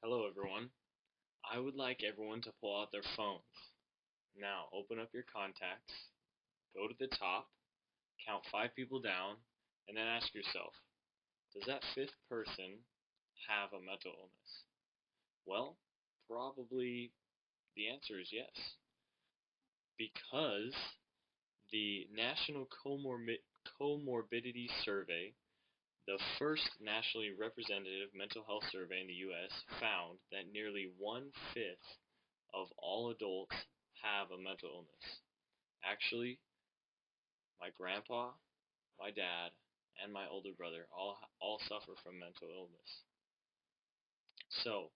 Hello everyone. I would like everyone to pull out their phones. Now open up your contacts, go to the top, count 5 people down, and then ask yourself, does that fifth person have a mental illness? Well, probably the answer is yes, because the National Comorbidity Survey, the first nationally representative mental health survey in the U.S., found that nearly one-fifth of all adults have a mental illness. Actually, my grandpa, my dad, and my older brother all suffer from mental illness. So,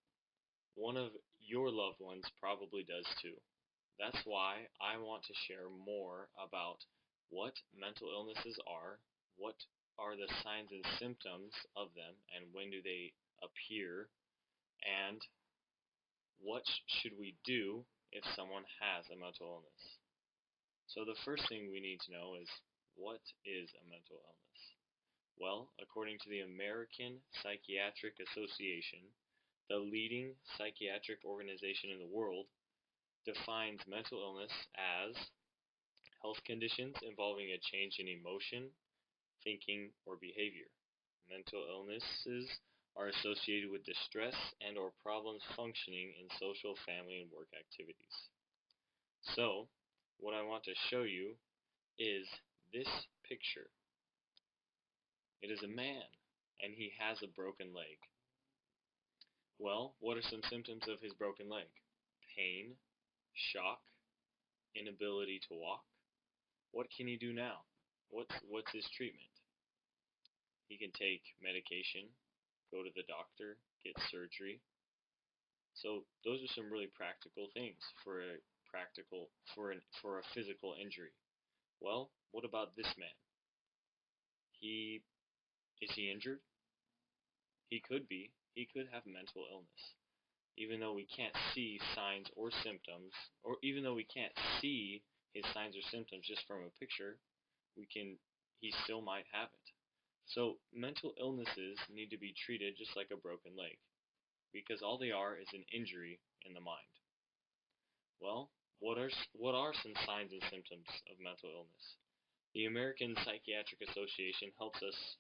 one of your loved ones probably does too. That's why I want to share more about what mental illnesses are, what are the signs and symptoms of them, and when do they appear, and what should we do if someone has a mental illness. So the first thing we need to know is, what is a mental illness? Well, according to the American Psychiatric Association, the leading psychiatric organization in the world, defines mental illness as health conditions involving a change in emotion, thinking, or behavior. Mental illnesses are associated with distress and or problems functioning in social, family, and work activities. So, what I want to show you is this picture. It is a man, and he has a broken leg. Well, what are some symptoms of his broken leg? Pain, shock, inability to walk. What can he do now? What's his treatment? He can take medication, go to the doctor, get surgery. So those are some really practical things for a physical injury. Well, what about this man? He is he injured? He could be. He could have mental illness. Even though we can't see signs or symptoms, or even though we can't see his signs or symptoms just from a picture, he still might have it. So mental illnesses need to be treated just like a broken leg, because all they are is an injury in the mind. Well, what are some signs and symptoms of mental illness? The American Psychiatric Association helps us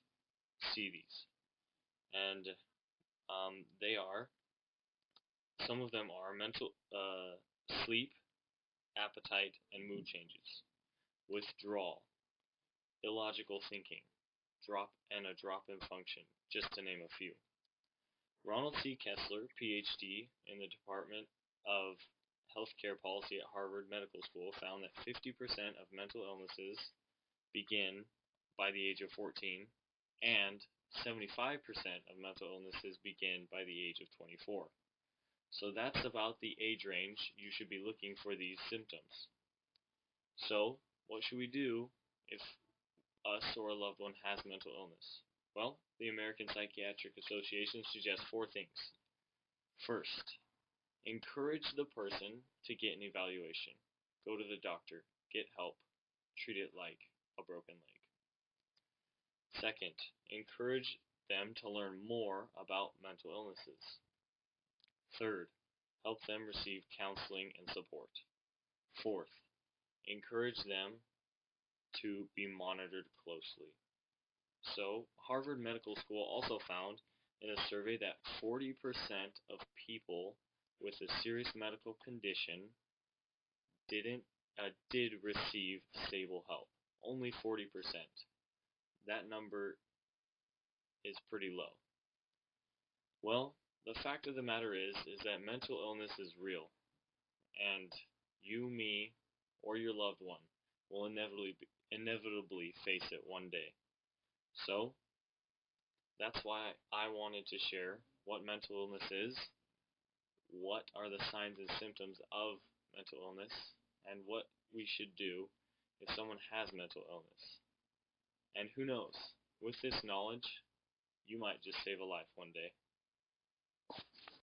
see these, and some of them are mental sleep, appetite, and mood changes, withdrawal, illogical thinking, a drop in function, just to name a few. Ronald C. Kessler, PhD in the Department of Healthcare Policy at Harvard Medical School, found that 50% of mental illnesses begin by the age of 14, and 75% of mental illnesses begin by the age of 24. So that's about the age range you should be looking for these symptoms. So, what should we do if us or a loved one has mental illness? Well, the American Psychiatric Association suggests 4 things. First, encourage the person to get an evaluation. Go to the doctor, get help, treat it like a broken leg. Second, encourage them to learn more about mental illnesses. Third, help them receive counseling and support. Fourth, encourage them to be monitored closely. So, Harvard Medical School also found in a survey that 40% of people with a serious medical condition did receive stable help. Only 40%. That number is pretty low. Well, the fact of the matter is that mental illness is real, and you, me, or your loved one will inevitably face it one day. So, that's why I wanted to share what mental illness is, what are the signs and symptoms of mental illness, and what we should do if someone has mental illness. And who knows, with this knowledge, you might just save a life one day.